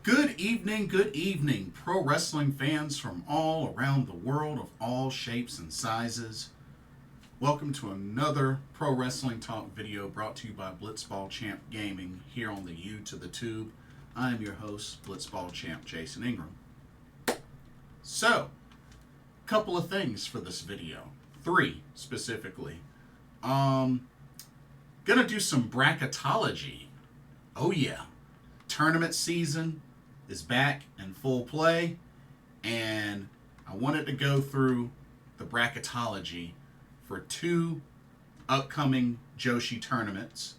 Good evening, pro wrestling fans from all around the world of all shapes and sizes. Welcome to another Pro Wrestling Talk video brought to you by Blitzball Champ Gaming here on the U to the Tube. I am your host, Blitzball Champ Jason Ingram. So, couple of things for this video. 3 specifically. Gonna do some bracketology. Oh yeah. Tournament season is back in full play, and I wanted to go through the bracketology for 2 upcoming Joshi tournaments.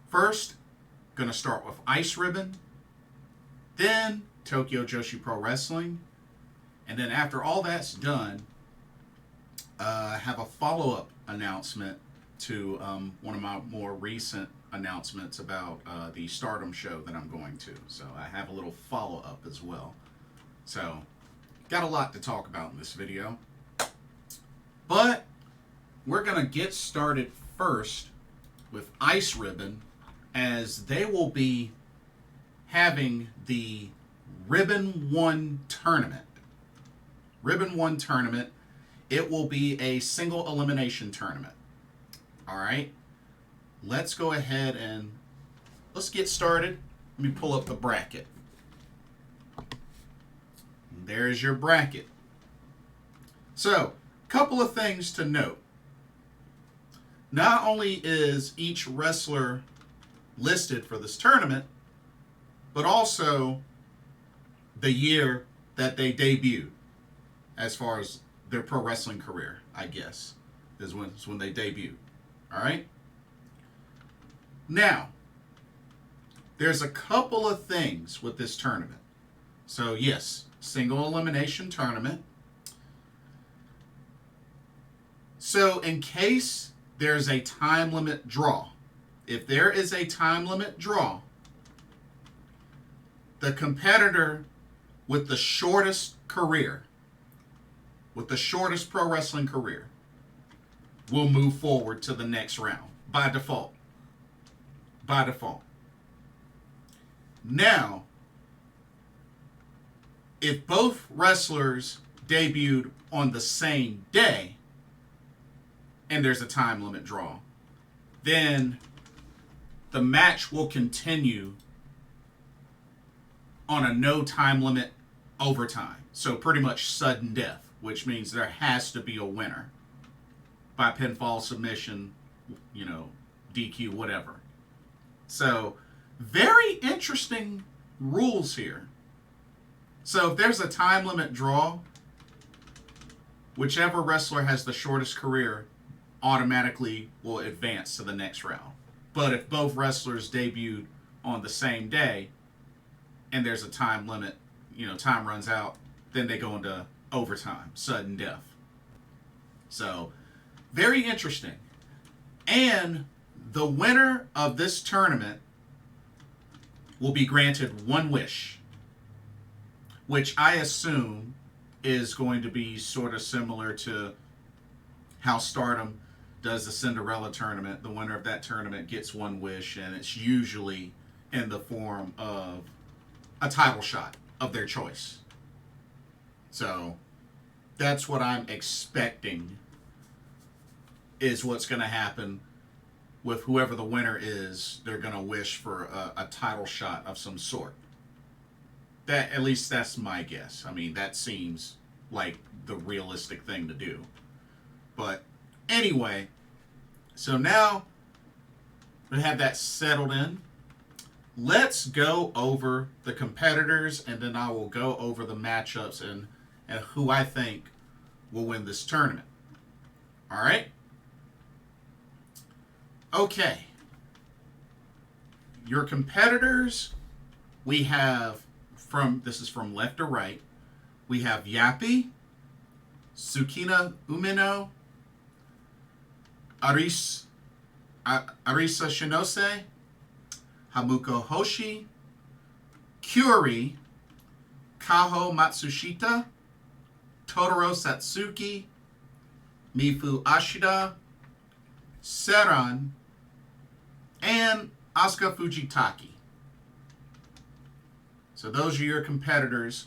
First, gonna start with Ice Ribbon, then Tokyo Joshi Pro Wrestling, and then after all that's done, I have a follow-up announcement to one of my more recent announcements about the Stardom show that I'm going to. So I have a little follow-up as well. So, got a lot to talk about in this video. But we're going to get started first with Ice Ribbon, as they will be having the Ribbon-1 tournament. Ribbon-1 tournament. It will be a single elimination tournament. Alright? Let's go ahead and let's get started. Let me pull up the bracket. There's your bracket. So, couple of things to note. Not only is each wrestler listed for this tournament, but also the year that they debuted, as far as their pro wrestling career, I guess, is when they debuted. Alright? Now, there's a couple of things with this tournament. So yes, single elimination tournament. So in case there's a time limit draw, if there is a time limit draw, the competitor with the shortest career, with the shortest pro wrestling career, will move forward to the next round by default. By default. Now, if both wrestlers debuted on the same day and there's a time limit draw, then the match will continue on a no time limit overtime. So pretty much sudden death, which means there has to be a winner by pinfall, submission, DQ, whatever. So, very interesting rules here. So, if there's a time limit draw, whichever wrestler has the shortest career automatically will advance to the next round. But if both wrestlers debuted on the same day and there's a time limit, time runs out, then they go into overtime, sudden death. So, very interesting. And the winner of this tournament will be granted one wish, which I assume is going to be sort of similar to how Stardom does the Cinderella tournament. The winner of that tournament gets one wish, and it's usually in the form of a title shot of their choice. So that's what I'm expecting is what's going to happen with whoever the winner is. They're going to wish for a title shot of some sort. At least that's my guess. I mean, that seems like the realistic thing to do. But anyway, so now we have that settled in. Let's go over the competitors, and then I will go over the matchups and who I think will win this tournament. All right? Okay, your competitors, we have this is from left to right, we have Yappy, Tsukina Umino, Arisa Shinose, Hamuko Hoshi, Kyuuri, Kaho Matsushita, Totoro Satsuki, Mifu Ashida, Saran, and Asuka Fujitaki. So those are your competitors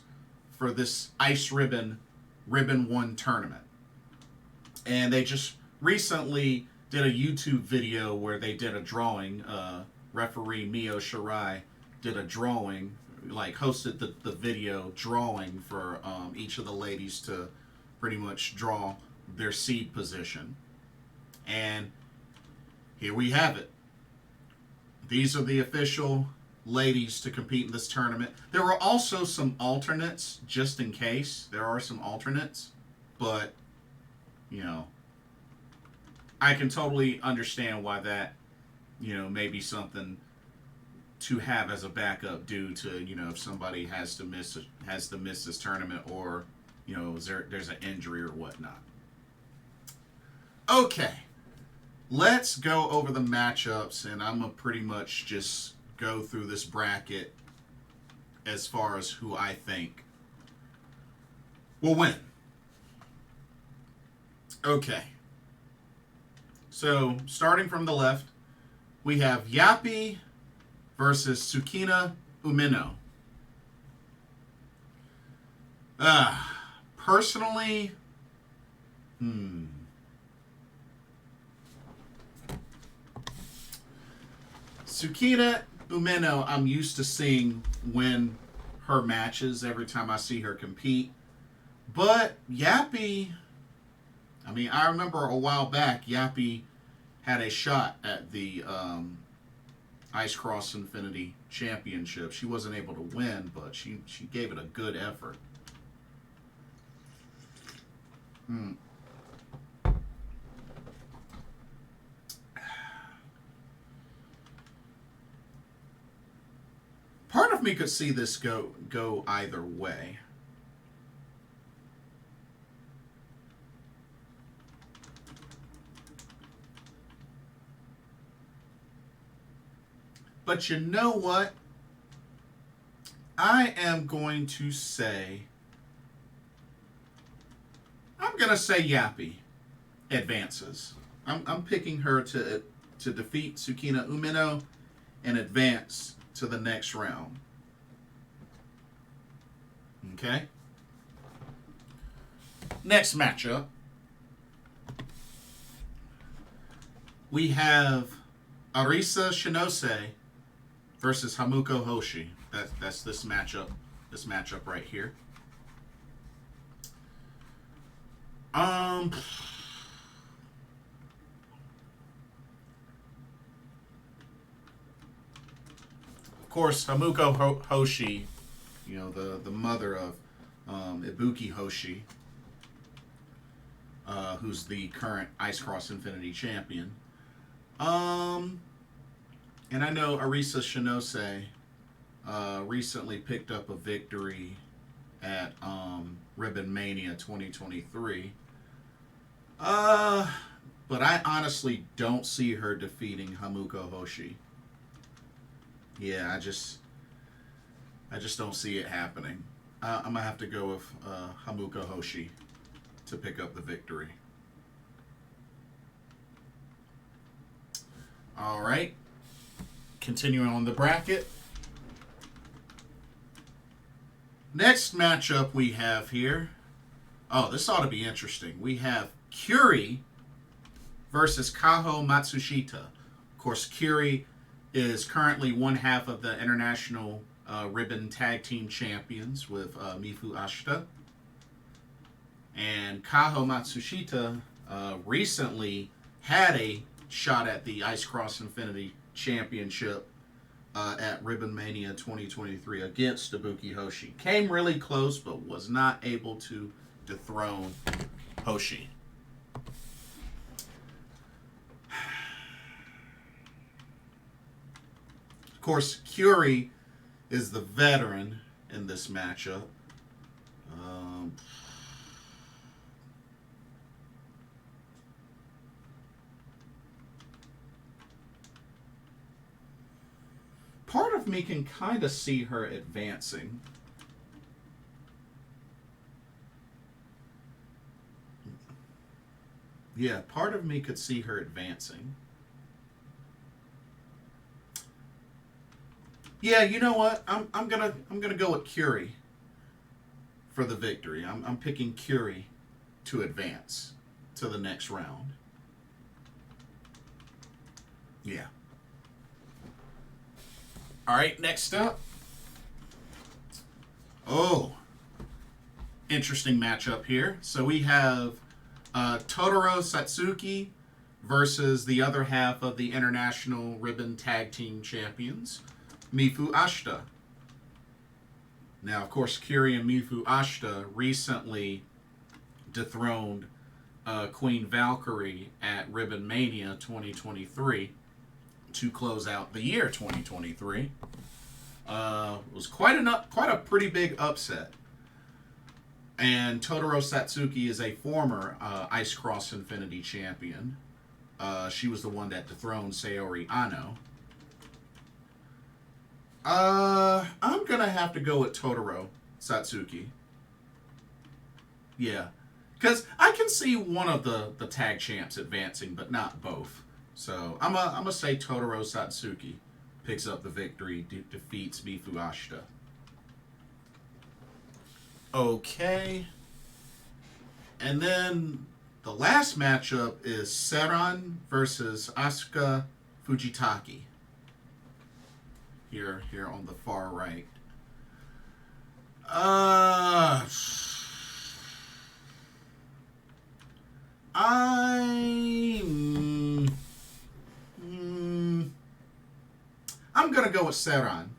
for this Ice Ribbon-1 tournament. And they just recently did a YouTube video where they did a drawing. Referee Miyu Shirai did a drawing, like hosted the video drawing for each of the ladies to pretty much draw their seed position. And here we have it. These are the official ladies to compete in this tournament. There were also some alternates, just in case. There are some alternates, but, you know, I can totally understand why that, you know, may be something to have as a backup due to, you know, if somebody has to miss this tournament, or, you know, there's an injury or whatnot. Okay, let's go over the matchups, and I'm gonna pretty much just go through this bracket as far as who I think will win. Okay. So, starting from the left, we have Yappy versus Tsukina Umino. Personally, Tsukina Umino, I'm used to seeing win her matches every time I see her compete. But Yappy, I mean, I remember a while back, Yappy had a shot at the Ice Cross Infinity Championship. She wasn't able to win, but she gave it a good effort. Part of me could see this go either way. But you know what? I am going to say, I'm going to say Yappy advances. I'm picking her to defeat Tsukina Umino and advance to the next round. Okay? Next matchup, we have Arisa Shinose versus Hamuko Hoshi. That's this matchup. This matchup right here. Of course, Hamuko Hoshi, you know, the mother of Ibuki Hoshi, who's the current Ice Cross Infinity champion. And I know Arisa Shinose recently picked up a victory at Ribbon-Mania 2023. But I honestly don't see her defeating Hamuko Hoshi. Yeah, I just don't see it happening. I'm going to have to go with Hamuko Hoshi to pick up the victory. All right. Continuing on the bracket. Next matchup we have here. Oh, this ought to be interesting. We have Kyuuri versus Kaho Matsushita. Of course, Kyuuri is currently one half of the International Ribbon Tag Team Champions with Mifu Ashida. And Kaho Matsushita recently had a shot at the Ice Cross Infinity Championship at Ribbon-Mania 2023 against Ibuki Hoshi. Came really close, but was not able to dethrone Hoshi. Of course, Kyuuri is the veteran in this matchup. Part of me can kind of see her advancing. Yeah, part of me could see her advancing. Yeah, you know what? I'm gonna go with Kyuuri for the victory. I'm picking Kyuuri to advance to the next round. Yeah. All right, next up. Oh, interesting matchup here. So we have Totoro Satsuki versus the other half of the International Ribbon Tag Team Champions, Mifu Ashida. Now, of course, Kyuuri and Mifu Ashida recently dethroned Queen Valkyrie at Ribbon-Mania 2023 to close out the year 2023. It was quite a pretty big upset. And Totoro Satsuki is a former Ice Cross Infinity champion. She was the one that dethroned Saori Ano. I'm gonna have to go with Totoro Satsuki. Yeah. Because I can see one of the tag champs advancing, but not both. So I'm gonna say Totoro Satsuki picks up the victory, defeats Mifu Ashida. Okay. And then the last matchup is Saran versus Asuka Fujitaki. Here on the far right. I'm gonna go with Saran.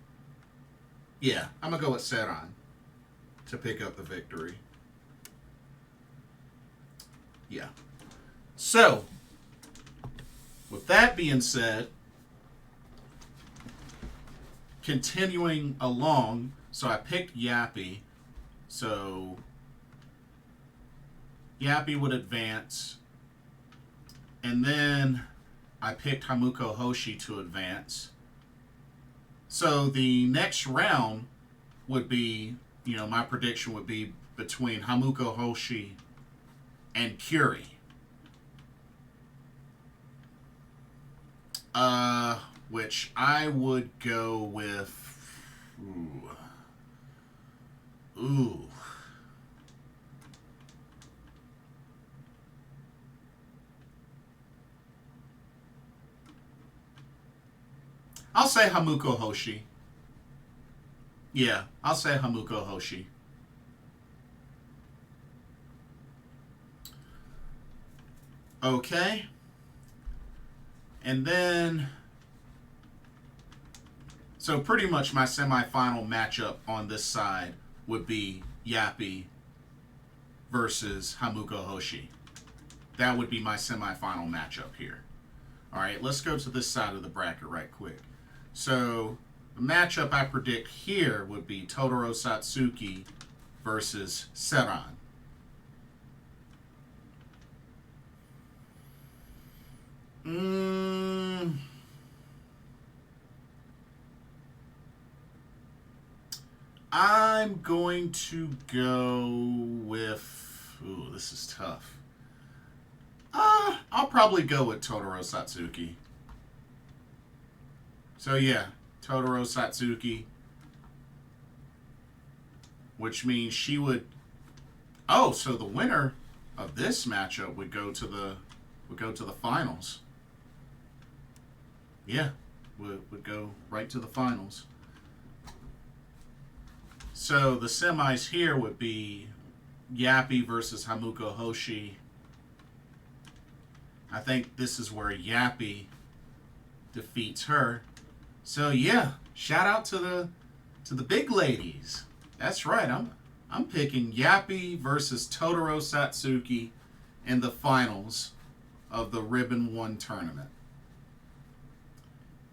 Yeah, I'm gonna go with Saran to pick up the victory. Yeah. So, with that being said, continuing along, so I picked Yappy. So, Yappy would advance. And then I picked Hamuko Hoshi to advance. So, the next round would be, my prediction would be between Hamuko Hoshi and Kyuuri. Which I would go with... Ooh. I'll say Hamuko Hoshi. Yeah, I'll say Hamuko Hoshi. Okay. And then... So pretty much my semifinal matchup on this side would be Yappy versus Hamuko Hoshi. That would be my semifinal matchup here. All right, let's go to this side of the bracket right quick. So the matchup I predict here would be Totoro Satsuki versus Saran. I'm going to go with... Ooh, this is tough. I'll probably go with Totoro Satsuki. So yeah, Totoro Satsuki. Which means she would... Oh, so the winner of this matchup would go to the finals. Yeah, would go right to the finals. So the semis here would be Yappy versus Hamuko Hoshi. I think this is where Yappy defeats her. So yeah, shout out to the big ladies. That's right. I'm picking Yappy versus Totoro Satsuki in the finals of the Ribbon-1 tournament.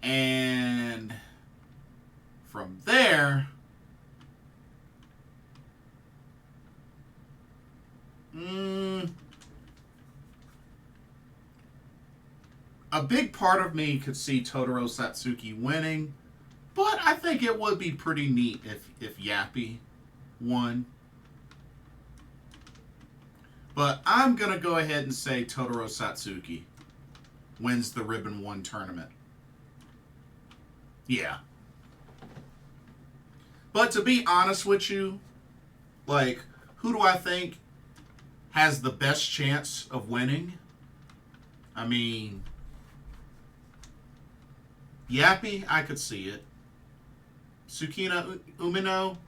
And from there, a big part of me could see Totoro Satsuki winning, but I think it would be pretty neat if Yappy won. But I'm going to go ahead and say Totoro Satsuki wins the Ribbon-1 tournament. Yeah. But to be honest with you, like, who do I think has the best chance of winning? I mean, Yappy, I could see it. Tsukina Umino,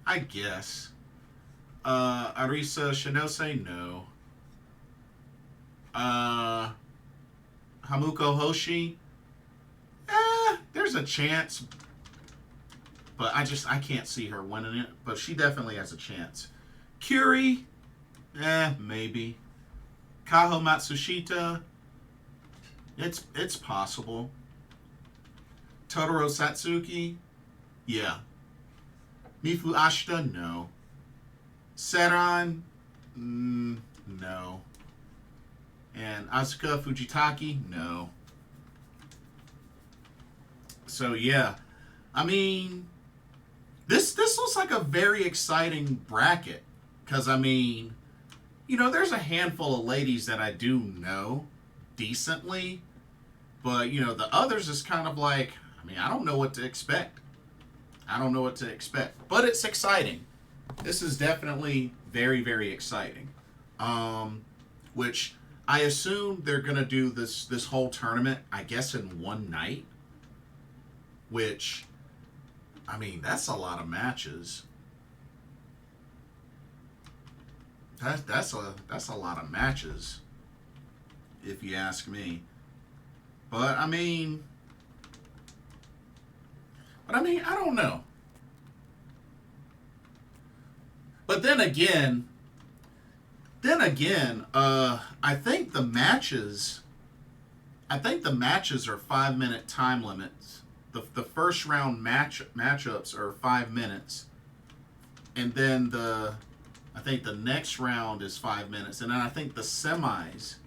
I guess. Arisa Shinose, no. Hamuko Hoshi, there's a chance. But I can't see her winning it. But she definitely has a chance. Kyuuri, maybe. Kaho Matsushita, it's possible. Totoro Satsuki, yeah. Mifu Ashida, no. Saran, no. And Asuka Fujitaki, no. So yeah, I mean, this looks like a very exciting bracket. Because, I mean, you know, there's a handful of ladies that I do know decently. But, you know, the others is kind of like, I mean, I don't know what to expect. But it's exciting. This is definitely very, very exciting. Which I assume they're going to do this whole tournament, I guess, in one night. Which, I mean, that's a lot of matches. That's a lot of matches, if you ask me. But I mean, I don't know. But then again, I think the matches are 5-minute time limits. The first round matchups are 5 minutes, and then I think the next round is 5 minutes, and then I think the semis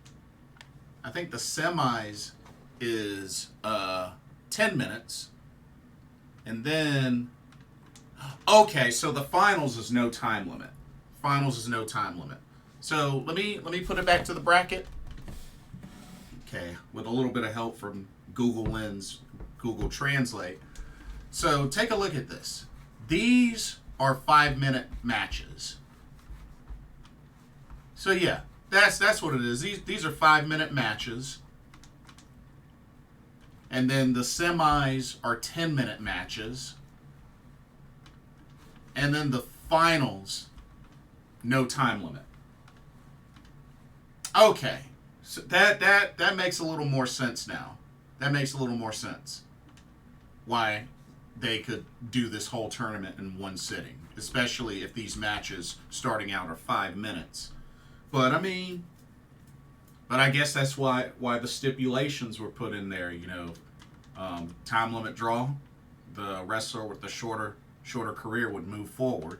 is 10 minutes, and then so the finals is no time limit. So let me put it back to the bracket. Okay, with a little bit of help from Google Translate. So take a look at this. These are 5-minute matches. So yeah, that's what it is. These are 5-minute matches. And then the semis are 10-minute matches. And then the finals, no time limit. Okay. So that makes a little more sense now. That makes a little more sense. Why they could do this whole tournament in one sitting. Especially if these matches starting out are 5 minutes. But I guess that's why the stipulations were put in there, you know. Time limit draw. The wrestler with the shorter career would move forward.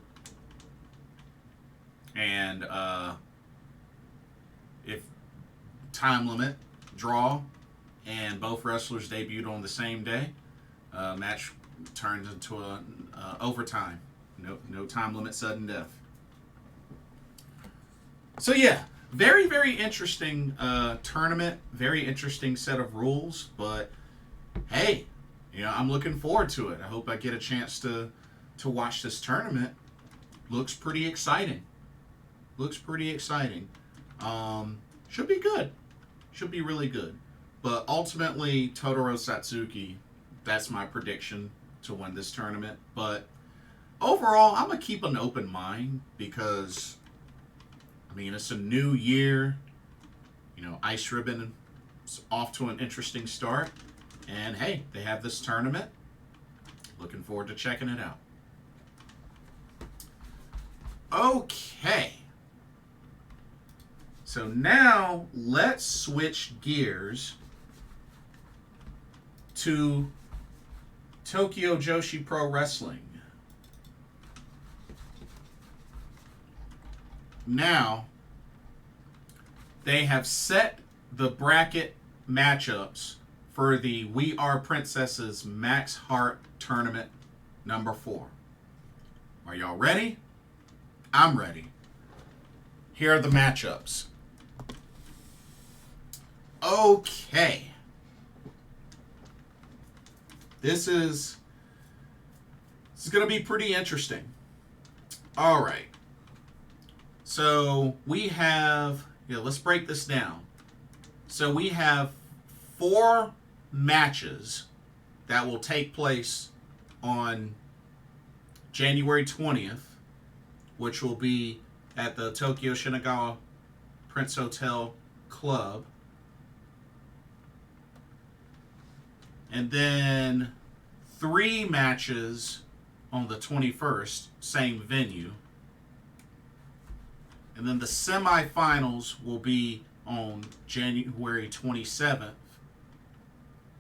And if time limit draw and both wrestlers debuted on the same day, match turns into a overtime. No time limit, sudden death. So yeah, very, very interesting tournament. Very interesting set of rules. But hey, you know, I'm looking forward to it. I hope I get a chance to watch this tournament. Looks pretty exciting. Should be good. Should be really good. But ultimately, Totoro Satsuki, that's my prediction to win this tournament. But overall, I'm going to keep an open mind because, I mean, it's a new year. You know, Ice Ribbon is off to an interesting start. And hey, they have this tournament. Looking forward to checking it out. Okay. So now let's switch gears to Tokyo Joshi Pro Wrestling. Now, they have set the bracket matchups for the We Are Princesses Max Heart Tournament number 4. Are y'all ready? I'm ready. Here are the matchups. Okay. This is going to be pretty interesting. All right. So we have, let's break this down. So we have 4 matches that will take place on January 20th, which will be at the Tokyo Shinagawa Prince Hotel Club. And then 3 matches on the 21st, same venue. And then the semifinals will be on January 27th,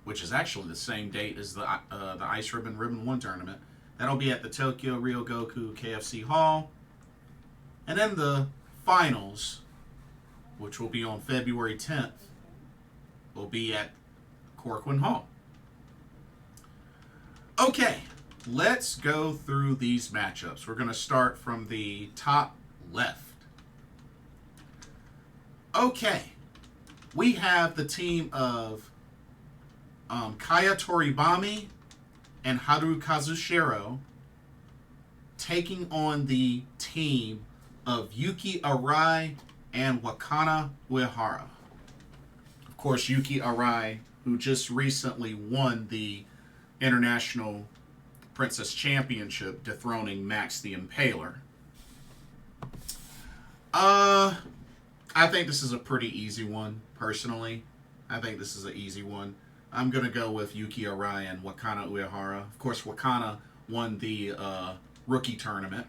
which is actually the same date as the Ice Ribbon-1 tournament. That'll be at the Tokyo Ryogoku KFC Hall. And then the finals, which will be on February 10th, will be at Korakuen Hall. Okay, let's go through these matchups. We're going to start from the top left. Okay, we have the team of Kaya Toribami and Haru Kazushiro taking on the team of Yuki Arai and Wakana Uehara. Of course, Yuki Arai, who just recently won the International Princess Championship, dethroning Max the Impaler. I think this is a pretty easy one, personally. I think this is an easy one. I'm going to go with Yuki Arai and Wakana Uehara. Of course, Wakana won the rookie tournament.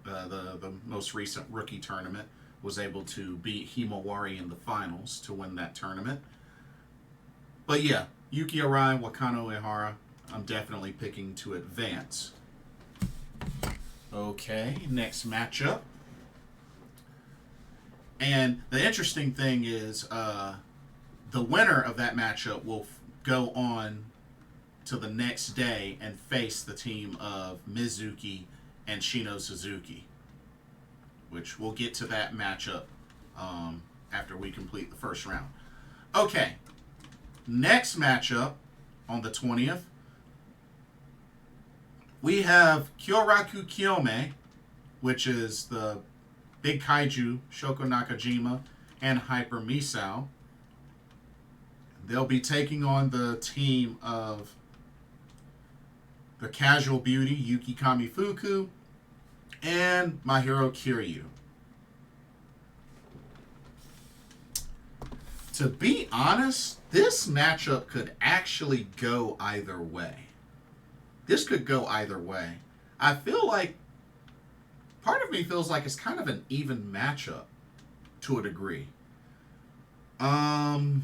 The most recent rookie tournament. Was able to beat Himawari in the finals to win that tournament. But yeah, Yuki Arai, Wakana Uehara, I'm definitely picking to advance. Okay, next matchup. And the interesting thing is the winner of that matchup will go on to the next day and face the team of Mizuki and Shino Suzuki, which we'll get to that matchup after we complete the first round. Okay, next matchup on the 20th, we have Kyoraku Kyomei, which is the Big Kaiju, Shoko Nakajima, and Hyper Misao. They'll be taking on the team of the Casual Beauty, Yuki Kamifuku, and Mahiro Kiryu. To be honest, this matchup could actually go either way. This could go either way. I feel like, part of me feels like it's kind of an even matchup to a degree. I'm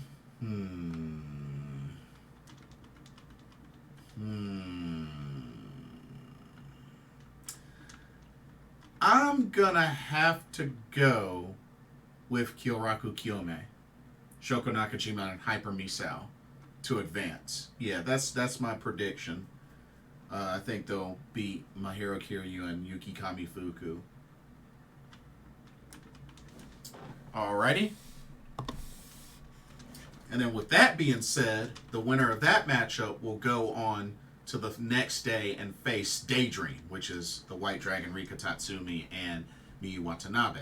gonna have to go with Kyoraku Kyomei, Shoko Nakajima, and Hyper Misao to advance. Yeah, that's my prediction. I think they'll beat Mahiro Kiryu and Yuki Kamifuku. Alrighty. And then with that being said, the winner of that matchup will go on to the next day and face Daydream, which is the White Dragon Rika Tatsumi and Miyu Watanabe.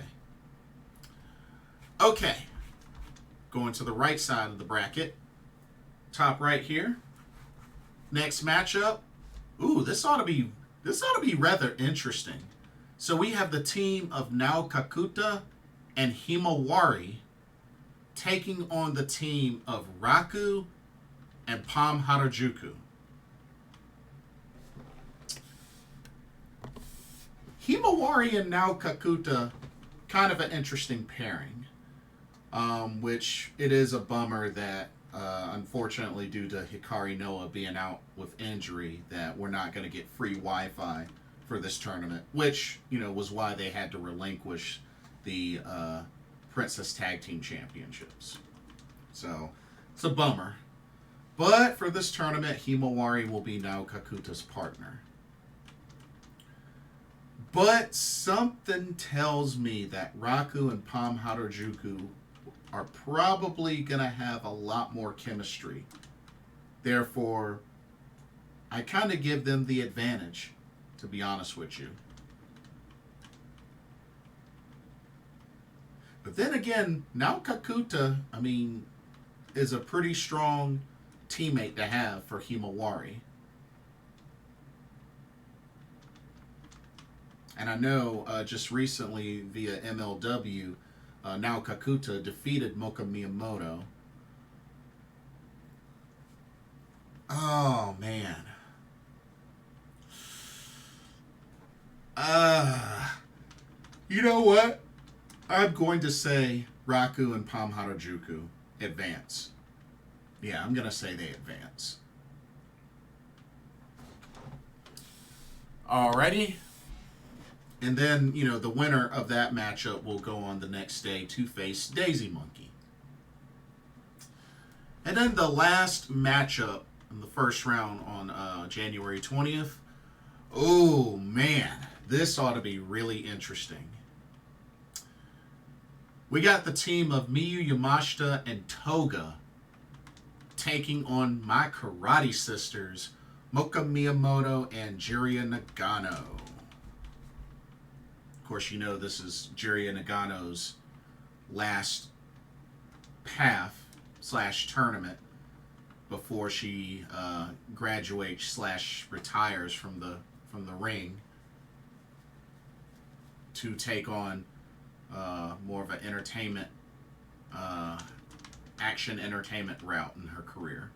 Okay. Going to the right side of the bracket. Top right here. Next matchup. Ooh, this ought to be rather interesting. So we have the team of Nao Kakuta and Himawari taking on the team of Raku and Pom Harajuku. Himawari and Nao Kakuta, kind of an interesting pairing. Which it is a bummer that unfortunately, due to Hikari Noa being out with injury, that we're not going to get free Wi-Fi for this tournament, which, was why they had to relinquish the Princess Tag Team Championships. So, it's a bummer. But for this tournament, Himawari will be Nao Kakuta's partner. But something tells me that Raku and Pom Harajuku are probably going to have a lot more chemistry. Therefore, I kind of give them the advantage to be honest with you. But then again, Nao Kakuta, I mean, is a pretty strong teammate to have for Himawari. And I know just recently via MLW, Nao Kakuta defeated Moka Miyamoto. Oh, man. You know what? I'm going to say Raku and Pom Harajuku advance. Yeah, I'm going to say they advance. Alrighty. And then, you know, the winner of that matchup will go on the next day to face Daisy Monkey. And then the last matchup in the first round on January 20th. Oh, man. This ought to be really interesting. We got the team of Miyu, Yamashita, and Toga taking on my karate sisters, Moka Miyamoto and Jiraiya Nagano. Of course, you know this is Jiraiya Nagano's last path / tournament before she graduates / retires from the ring to take on more of an entertainment, action entertainment route in her career.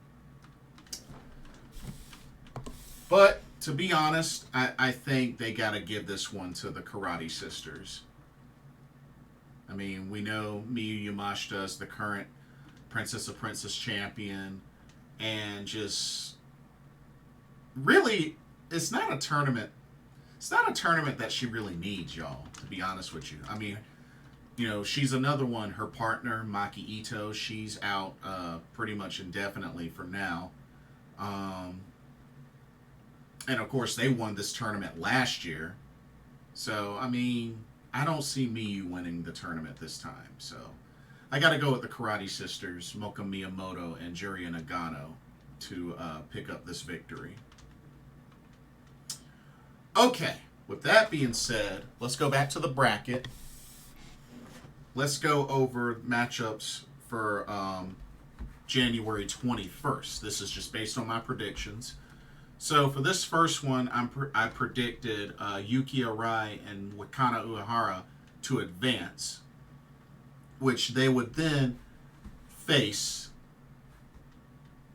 But to be honest, I think they got to give this one to the Karate Sisters. I mean, we know Miyu Yamashita is the current Princess of Princess champion, and just really, it's not a tournament. It's not a tournament that she really needs, y'all, to be honest with you. I mean, you know, she's another one. Her partner, Maki Ito, she's out pretty much indefinitely for now. And, of course, they won this tournament last year. So, I mean, I don't see Miyu winning the tournament this time. So, I got to go with the Karate Sisters, Moka Miyamoto and Jiraiya Nagano, to pick up this victory. Okay, with that being said, let's go back to the bracket. Let's go over matchups for January 21st. This is just based on my predictions. So for this first one, I predicted Yuki Arai and Wakana Uehara to advance, which they would then face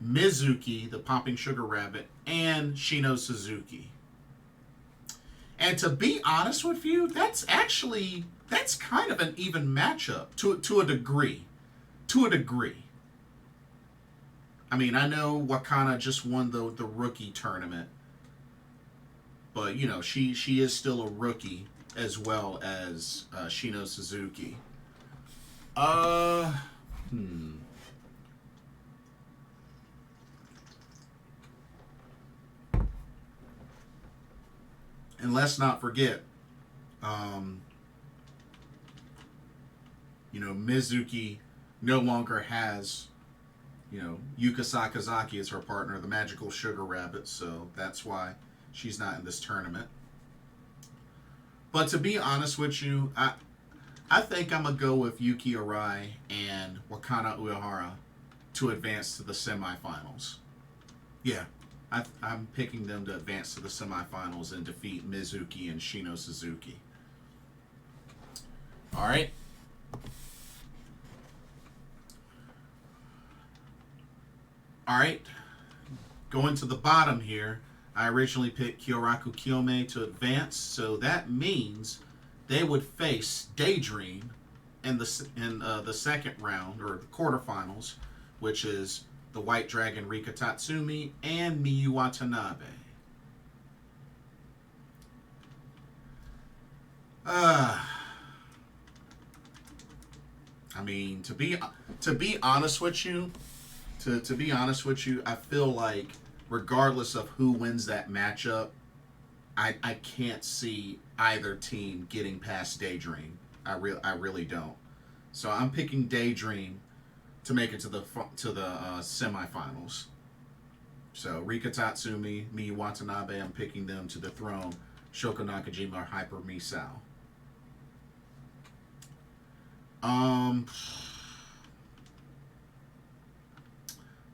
Mizuki, the Popping Sugar Rabbit, and Shino Suzuki. And to be honest with you, that's kind of an even matchup to a degree. To a degree. I mean, I know Wakana just won the rookie tournament, but you know she is still a rookie as well as Shino Suzuki. And let's not forget, you know, Mizuki no longer has, you know, Yuka Sakazaki as her partner, the Magical Sugar Rabbit, so that's why she's not in this tournament. But to be honest with you, I think I'm going to go with Yuki Arai and Wakana Uehara to advance to the semifinals. Yeah, I'm picking them to advance to the semifinals and defeat Mizuki and Shino Suzuki. All right. All right. Going to the bottom here, I originally picked Kyoraku Kyomei to advance, so that means they would face Daydream in the second round or quarterfinals, which is the White Dragon Rika Tatsumi and Miyu Watanabe. I mean, to be honest with you, to be honest with you, I feel like regardless of who wins that matchup, I can't see either team getting past Daydream. I really don't. So I'm picking Daydream to make it to the semifinals. So Rika Tatsumi, Miyu Watanabe, I'm picking them to the throne Shoko, Nakajima, or Hyper Misao.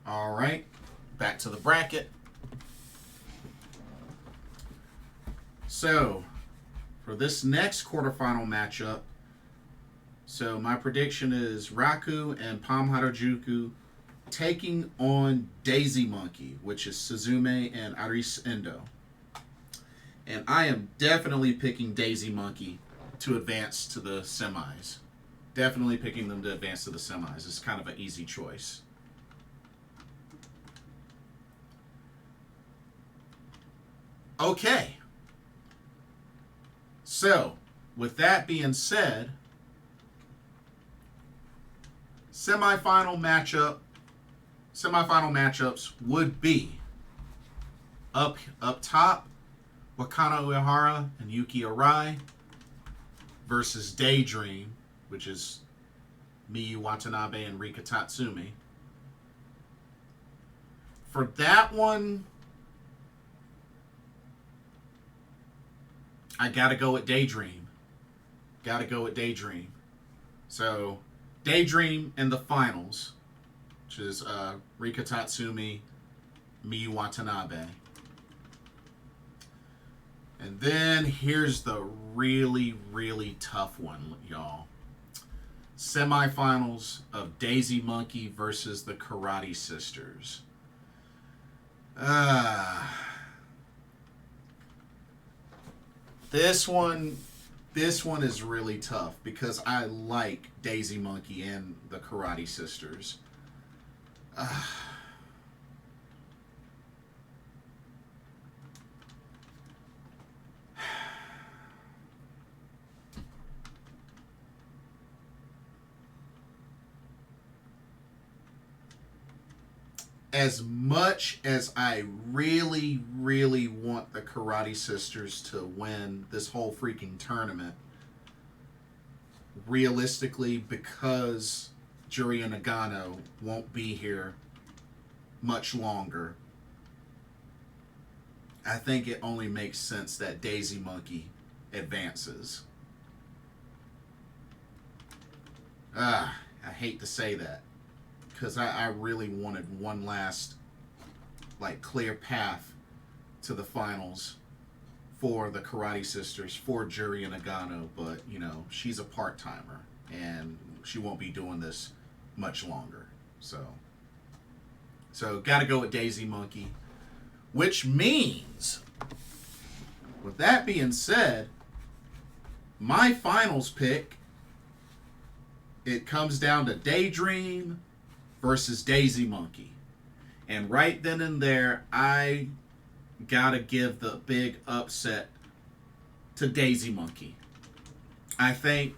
All right, back to the bracket. So, for this next quarterfinal matchup, so my prediction is Raku and Pom Harajuku taking on Daisy Monkey, which is Suzume and Arisa Endo. And I am definitely picking Daisy Monkey to advance to the semis. Definitely picking them to advance to the semis. It's kind of an easy choice. Okay. So, with that being said, semifinal matchups would be up top, Wakana Uehara and Yuki Arai versus Daydream, which is Miyu Watanabe and Rika Tatsumi. For that one, I gotta go with Daydream. So, Daydream in the finals, which is Rika Tatsumi, Miyu Watanabe. And then here's the really, really tough one, y'all. Semifinals of Daisy Monkey versus the Karate Sisters. This one is really tough because I like Daisy Monkey and the Karate Sisters. As much as I really, really want the Karate Sisters to win this whole freaking tournament, realistically, because Juri Nagano won't be here much longer, I think it only makes sense that Daisy Monkey advances. I hate to say that, because I really wanted one last clear path to the finals for the Karate Sisters, for Juri Nagano, but she's a part-timer and she won't be doing this much longer. So gotta go with Daisy Monkey, which means, with that being said, my finals pick, it comes down to Daydream versus Daisy Monkey. And right then and there, I gotta give the big upset to Daisy Monkey. I think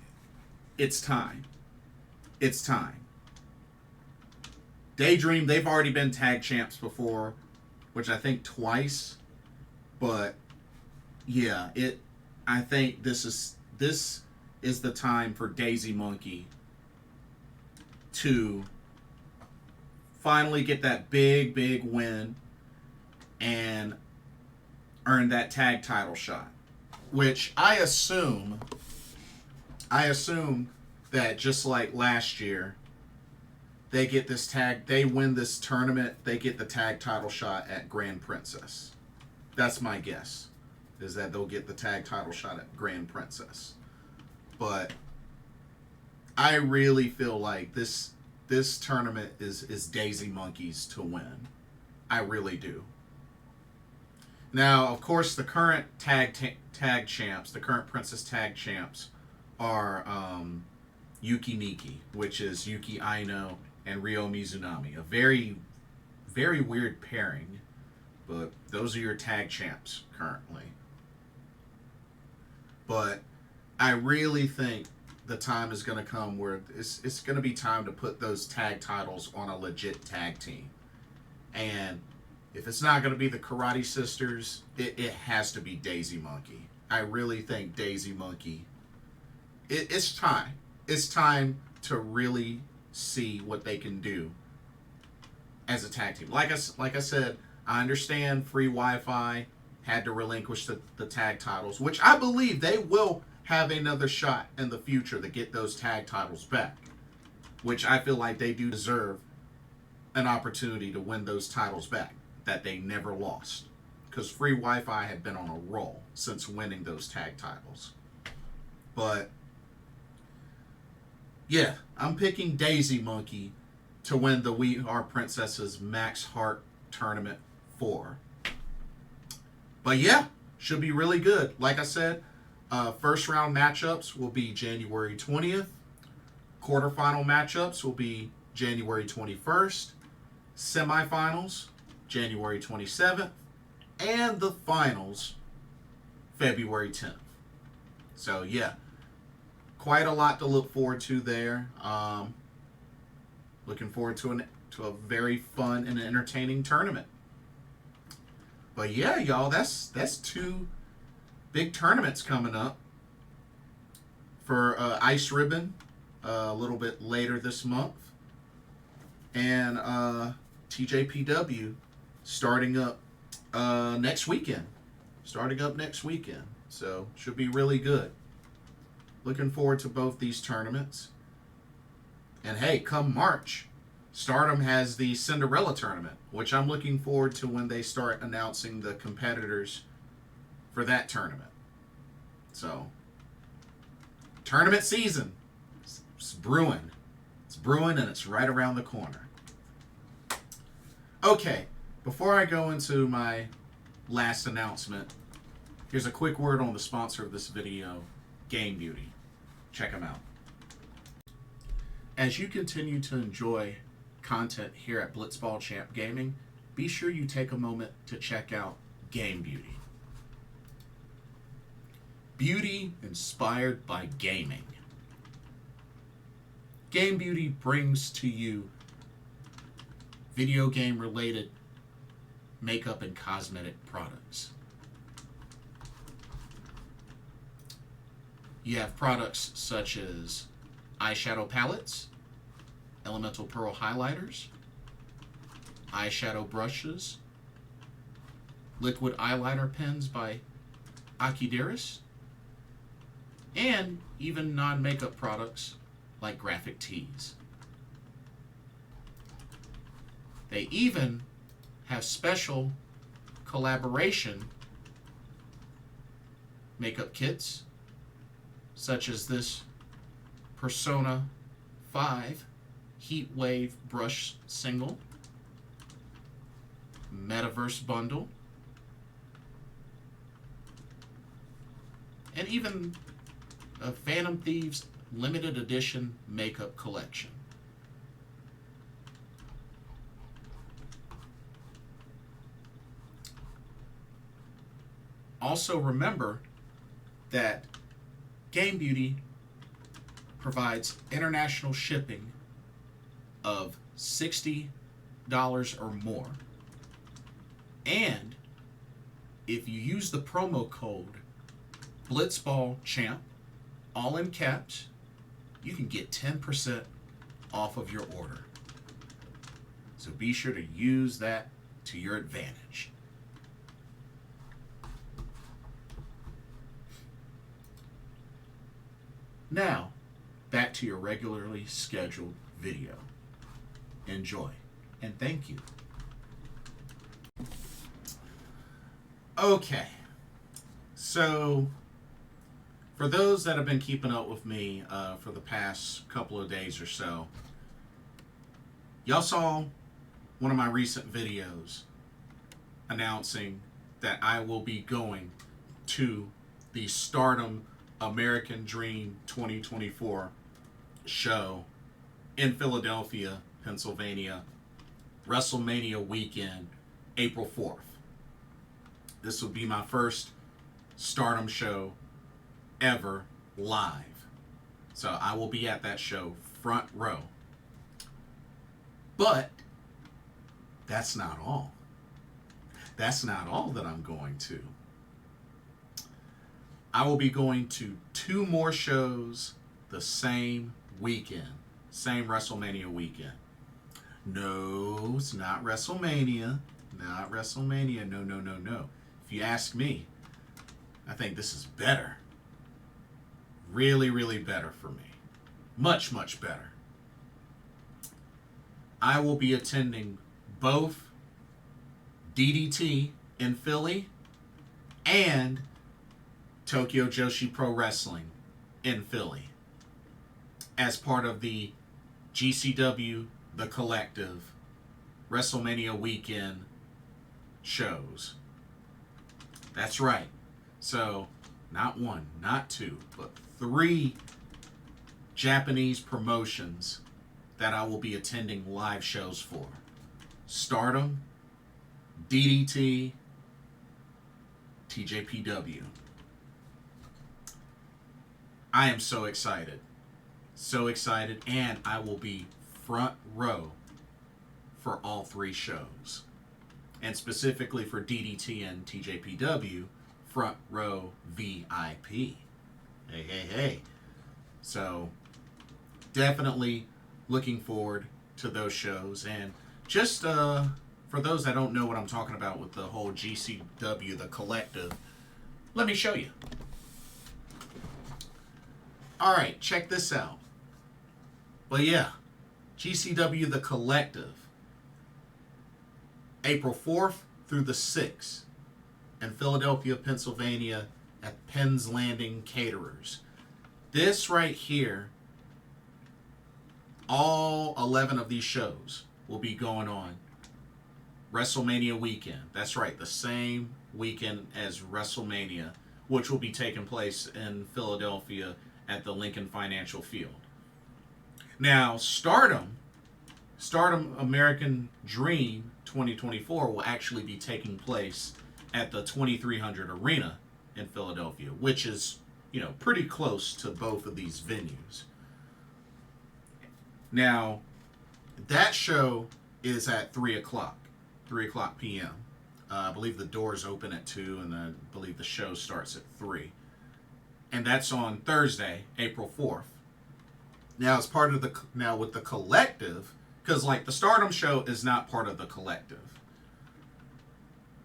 it's time. It's time. Daydream, they've already been tag champs before, which I think twice. But yeah, I think this is the time for Daisy Monkey to finally get that big win and earn that tag title shot, which I assume that just like last year, they win this tournament, they get the tag title shot at Grand Princess. That's my guess, is that they'll get the tag title shot at Grand Princess. But I really feel like this tournament is Daisy Monkey's to win. I really do. Now, of course, the current tag champs, the current Princess tag champs, are Yuki Miki, which is Yuki Aino and Ryo Mizunami. A very, very weird pairing, but those are your tag champs currently. But I really think the time is going to come where it's going to be time to put those tag titles on a legit tag team. And if it's not going to be the Karate Sisters, it has to be Daisy Monkey. I really think Daisy Monkey, it's time. It's time to really see what they can do as a tag team. Like I said, I understand free Wi-Fi had to relinquish the tag titles, which I believe they will have another shot in the future to get those tag titles back, which I feel like they do deserve an opportunity to win those titles back that they never lost, because Free Wi-Fi had been on a roll since winning those tag titles. But yeah, I'm picking Daisy Monkey to win the We Are Princesses Max Heart Tournament 4. But yeah, should be really good. Like I said, first round matchups will be January 20th. Quarterfinal matchups will be January 21st. Semifinals, January 27th. And the finals, February 10th. So yeah, quite a lot to look forward to there. Looking forward to a very fun and entertaining tournament. But yeah, y'all, that's 2 big tournaments coming up. For Ice Ribbon, a little bit later this month, and TJPW starting up next weekend. So should be really good. Looking forward to both these tournaments. And hey, come March, Stardom has the Cinderella tournament, which I'm looking forward to when they start announcing the competitors for that tournament. So, tournament season. It's brewing. It's brewing, and it's right around the corner. Okay, before I go into my last announcement, here's a quick word on the sponsor of this video, Game Beauty. Check them out. As you continue to enjoy content here at Blitzball Champ Gaming, be sure you take a moment to check out Game Beauty. Beauty inspired by gaming. Game Beauty brings to you video game related makeup and cosmetic products. You have products such as eyeshadow palettes, elemental pearl highlighters, eyeshadow brushes, liquid eyeliner pens by Akideris, and even non-makeup products like graphic tees. They even have special collaboration makeup kits, such as this Persona 5 Heat Wave Brush Single, Metaverse Bundle, and even a Phantom Thieves Limited Edition Makeup Collection. Also remember that Game Beauty provides international shipping of $60 or more. And if you use the promo code BlitzballChamp, all in caps, you can get 10% off of your order. So be sure to use that to your advantage. Now, back to your regularly scheduled video. Enjoy, and thank you. Okay, so for those that have been keeping up with me for the past couple of days or so, y'all saw one of my recent videos announcing that I will be going to the Stardom American Dream 2024 show in Philadelphia, Pennsylvania, Wrestlemania weekend, April 4th. This will be my first Stardom show ever live. So I will be at that show front row. But that's not all. That's not all that I'm going to. I will be going to 2 more shows the same weekend. Same WrestleMania weekend. No, it's not WrestleMania. Not WrestleMania. No. if you ask me, I think this is better. Really, really better for me. Much, much better. I will be attending both DDT in Philly and Tokyo Joshi Pro Wrestling in Philly as part of the GCW The Collective WrestleMania weekend shows. That's right. So, not one, not two, but 3 Japanese promotions that I will be attending live shows for. Stardom, DDT, TJPW. I am so excited. So excited, and I will be front row for all 3 shows. And specifically for DDT and TJPW, front row VIP. Hey, hey, hey. So, definitely looking forward to those shows. And just for those that don't know what I'm talking about with the whole GCW, the collective, let me show you. Alright, check this out. But yeah, GCW, the collective, April 4th through the 6th in Philadelphia, Pennsylvania at Penn's Landing Caterers. This right here, all 11 of these shows will be going on WrestleMania weekend. That's right, the same weekend as WrestleMania, which will be taking place in Philadelphia at the Lincoln Financial Field. Now, Stardom American Dream 2024 will actually be taking place at the 2300 Arena in Philadelphia, which is, pretty close to both of these venues. Now, that show is at 3 o'clock p.m. I believe the doors open at 2, and I believe the show starts at 3. And that's on Thursday, April 4th. Now, as part of with the collective, because the Stardom show is not part of the collective.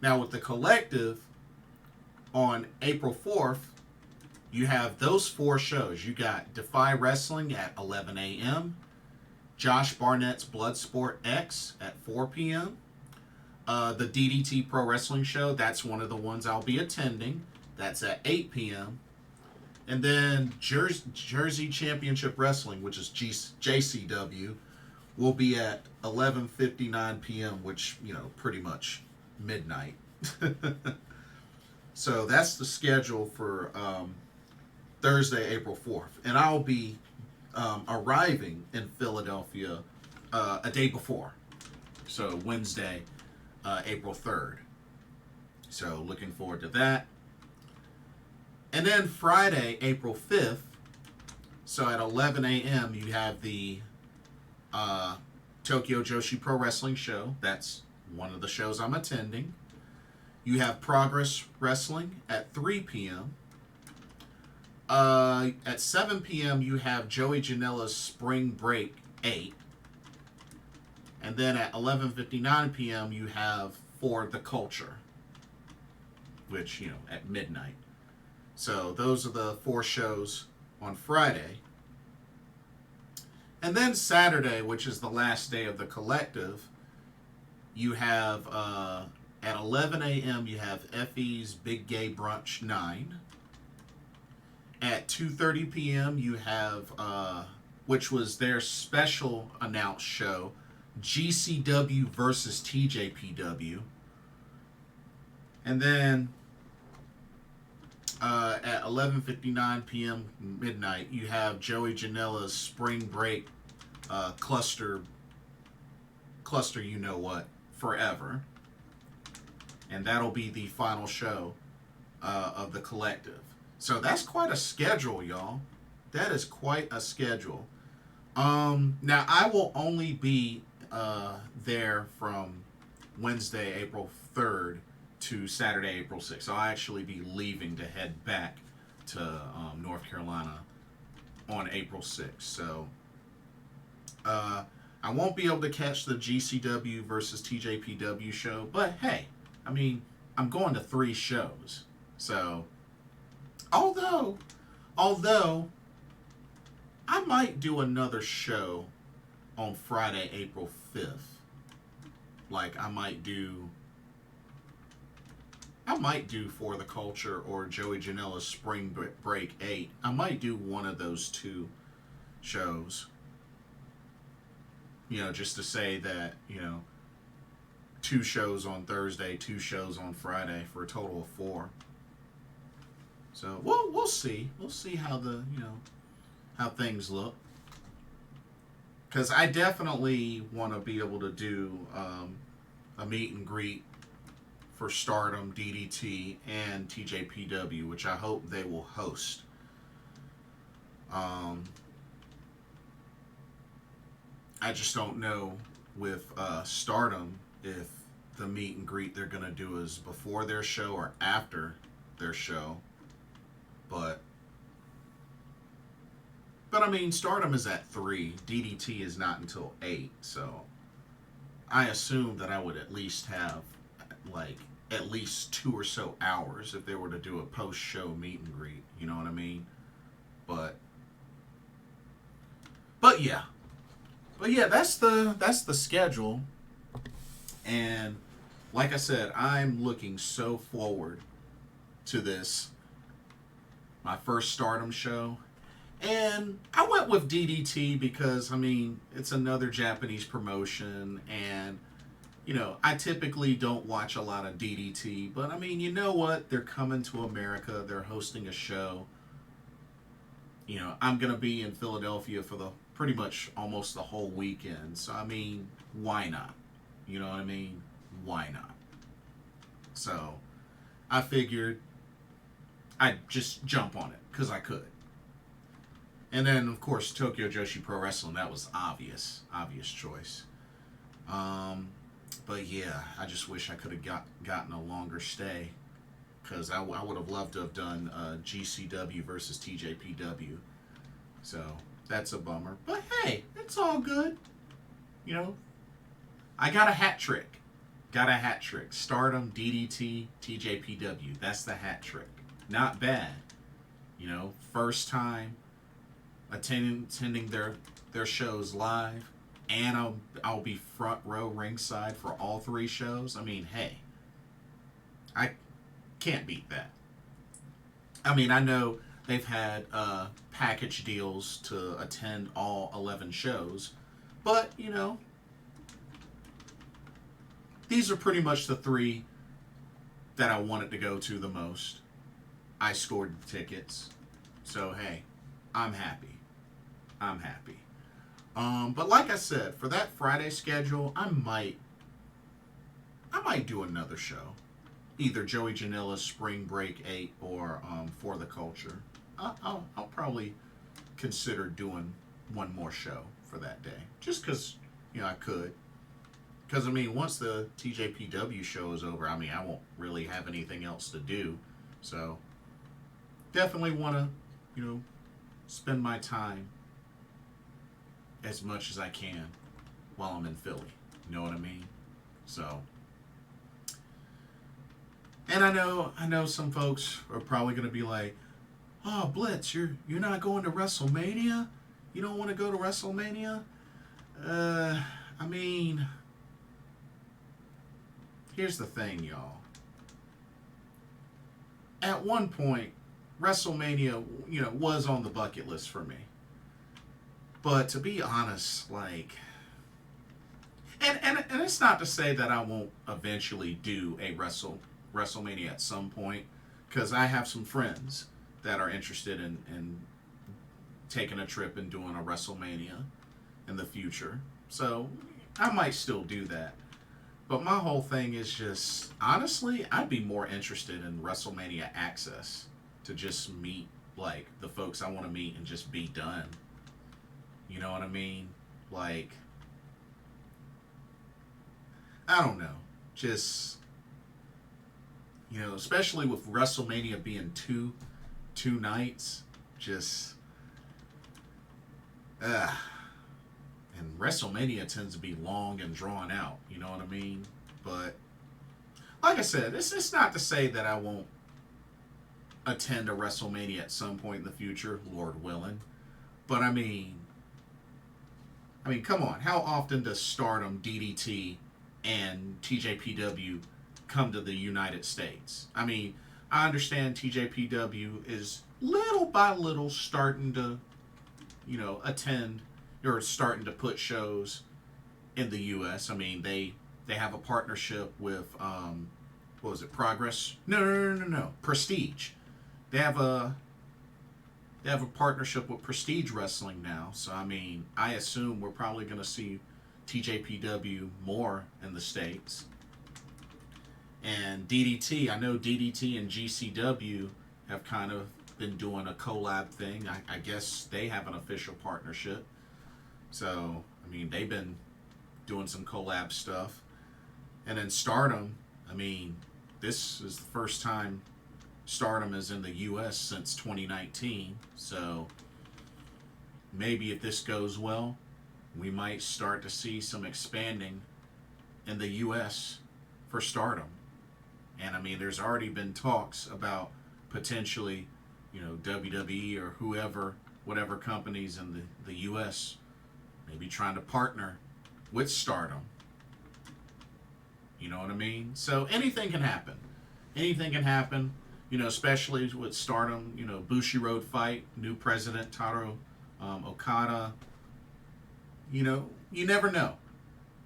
Now, with the collective, on April 4th, you have those 4 shows. You got Defy Wrestling at 11 a.m., Josh Barnett's Bloodsport X at 4 p.m., the DDT Pro Wrestling Show, that's one of the ones I'll be attending. That's at 8 p.m., and then Jersey Championship Wrestling, which is JCW, will be at 11:59 p.m., which, pretty much midnight. So that's the schedule for Thursday, April 4th. And I'll be arriving in Philadelphia a day before. So Wednesday, April 3rd. So looking forward to that. And then Friday, April 5th, so at 11 a.m., you have the Tokyo Joshi Pro Wrestling Show. That's one of the shows I'm attending. You have Progress Wrestling at 3 p.m. At 7 p.m., you have Joey Janela's Spring Break 8. And then at 11:59 p.m., you have For the Culture, which, at midnight. So those are the 4 shows on Friday. And then Saturday, which is the last day of the collective, you have at 11 a.m. you have Effie's Big Gay Brunch 9. At 2:30 p.m. you have, which was their special announced show, GCW versus TJPW. And then at 11:59 p.m. midnight, you have Joey Janela's Spring Break cluster forever. And that'll be the final show of the collective. So that's quite a schedule, y'all. That is quite a schedule. Now, I will only be there from Wednesday, April 3rd to Saturday, April 6th. I'll actually be leaving to head back to North Carolina on April 6th. So I won't be able to catch the GCW versus TJPW show. But hey, I mean, I'm going to 3 shows. So, although I might do another show on Friday, April 5th. Like I might do For the Culture or Joey Janela's Spring Break 8. I might do one of those 2 shows. You know, just to say that, you know, 2 shows on Thursday, 2 shows on Friday for a total of 4. So we'll see. We'll see how how things look. Because I definitely want to be able to do a meet and greet for Stardom, DDT, and TJPW, which I hope they will host. I just don't know with Stardom if the meet and greet they're going to do is before their show or after their show. But I mean, Stardom is at 3. DDT is not until 8. So I assume that I would at least have like at least 2 or so hours if they were to do a post-show meet and greet. You know what I mean? But yeah. But yeah, that's the schedule. And like I said, I'm looking so forward to this. My first Stardom show. And I went with DDT because, I mean, it's another Japanese promotion. And, you know, I typically don't watch a lot of DDT. But, I mean, you know what? They're coming to America. They're hosting a show. You know, I'm going to be in Philadelphia for the pretty much almost the whole weekend. So, I mean, why not? You know what I mean? Why not? So, I figured I'd just jump on it because I could. And then, of course, Tokyo Joshi Pro Wrestling, that was obvious choice. But yeah, I just wish I could have gotten a longer stay because I would have loved to have done GCW versus TJPW. So that's a bummer. But hey, it's all good. You know, I got a hat trick. Stardom, DDT, TJPW. That's the hat trick. Not bad. You know, first time attending their shows live, and I'll be front row ringside for all 3 shows. I mean, hey, I can't beat that. I mean, I know they've had package deals to attend all 11 shows, but you know, these are pretty much the 3 that I wanted to go to the most. I scored the tickets, so hey, I'm happy. But like I said, for that Friday schedule, I might do another show. Either Joey Janela's Spring Break 8 or For the Culture. I'll probably consider doing one more show for that day. Just because, you know, I could. Because, I mean, once the TJPW show is over, I mean, I won't really have anything else to do. So, definitely want to, you know, spend my time as much as I can while I'm in Philly. You know what I mean? So, and I know some folks are probably going to be like, "Oh, Blitz, you're not going to WrestleMania? You don't want to go to WrestleMania?" I mean, here's the thing, y'all. At one point, WrestleMania, you know, was on the bucket list for me. But to be honest, like, and it's not to say that I won't eventually do a WrestleMania at some point, because I have some friends that are interested in taking a trip and doing a WrestleMania in the future. So I might still do that. But my whole thing is just, honestly, I'd be more interested in WrestleMania Access to just meet, like, the folks I want to meet and just be done. You know what I mean? Like, I don't know. Just, you know, especially with WrestleMania being two nights, just, and WrestleMania tends to be long and drawn out. You know what I mean? But like I said, it's not to say that I won't attend a WrestleMania at some point in the future, Lord willing. But I mean, come on. How often does Stardom, DDT, and TJPW come to the United States? I mean, I understand TJPW is little by little starting to, attend or starting to put shows in the U.S. I mean, they have a partnership with, what was it, Progress? No. Prestige. They have a partnership with Prestige Wrestling now. So, I mean, I assume we're probably going to see TJPW more in the States. And DDT, I know DDT and GCW have kind of been doing a collab thing. I guess they have an official partnership. So, I mean, they've been doing some collab stuff. And then Stardom, I mean, this is the first time Stardom is in the U.S. since 2019. So, maybe if this goes well, we might start to see some expanding in the U.S. for Stardom. And I mean, there's already been talks about potentially, WWE or whatever companies in the U.S. maybe trying to partner with Stardom. You know what I mean? So anything can happen. Anything can happen, especially with Stardom, Bushi Road fight, new president, Taro Okada. You never know.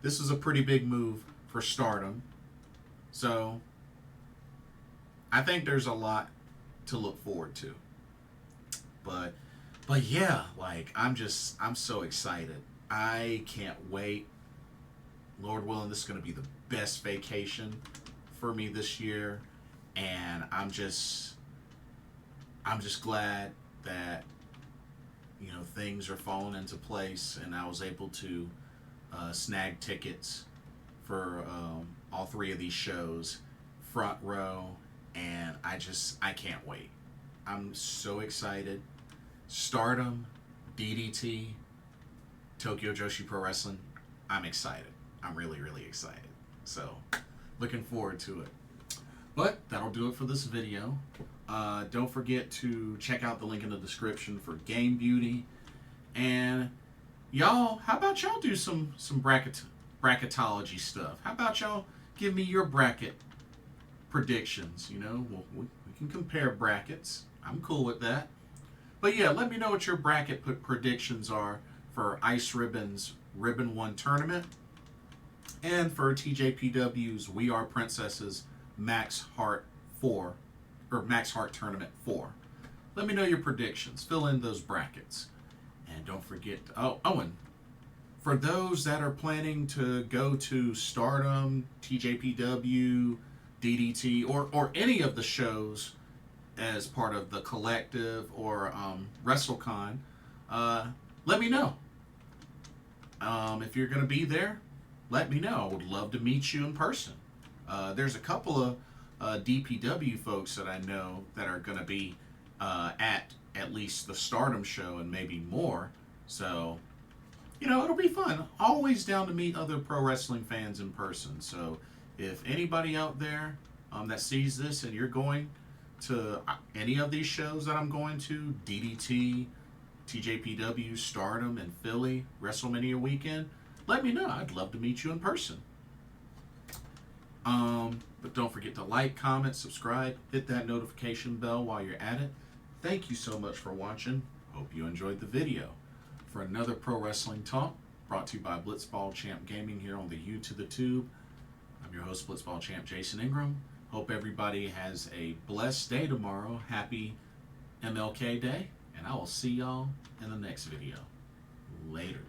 This is a pretty big move for Stardom. So I think there's a lot to look forward to. But yeah, like I'm so excited. I can't wait. Lord willing, this is going to be the best vacation for me this year, and I'm just glad that things are falling into place, and I was able to snag tickets for all three of these shows, front row, and I can't wait. I'm so excited. Stardom, DDT, Tokyo Joshi Pro Wrestling. I'm excited. I'm really, really excited. So, looking forward to it. But that'll do it for this video. Don't forget to check out the link in the description for Game Beauty. And y'all, how about y'all do some bracketology stuff? How about y'all give me your bracket predictions? We can compare brackets. I'm cool with that. But yeah, let me know what your bracket predictions are for Ice Ribbon's Ribbon-1 tournament, and for TJPW's We Are Princesses Max Heart Tournament 4. Let me know your predictions. Fill in those brackets. And don't forget, and for those that are planning to go to Stardom, TJPW, DDT, or any of the shows as part of the collective or WrestleCon, let me know. If you're going to be there, let me know. I would love to meet you in person. There's a couple of DPW folks that I know that are going to be at least the Stardom show and maybe more. So, it'll be fun. Always down to meet other pro wrestling fans in person. So, if anybody out there that sees this and you're going to any of these shows that I'm going to, DDT, TJPW, Stardom, and Philly, WrestleMania weekend, let me know. I'd love to meet you in person. But don't forget to like, comment, subscribe, hit that notification bell while you're at it. Thank you so much for watching. Hope you enjoyed the video. For another Pro Wrestling Talk, brought to you by Blitzball Champ Gaming here on the U to the Tube. I'm your host, Blitzball Champ Jason Ingram. Hope everybody has a blessed day tomorrow. Happy MLK Day. And I will see y'all in the next video. Later.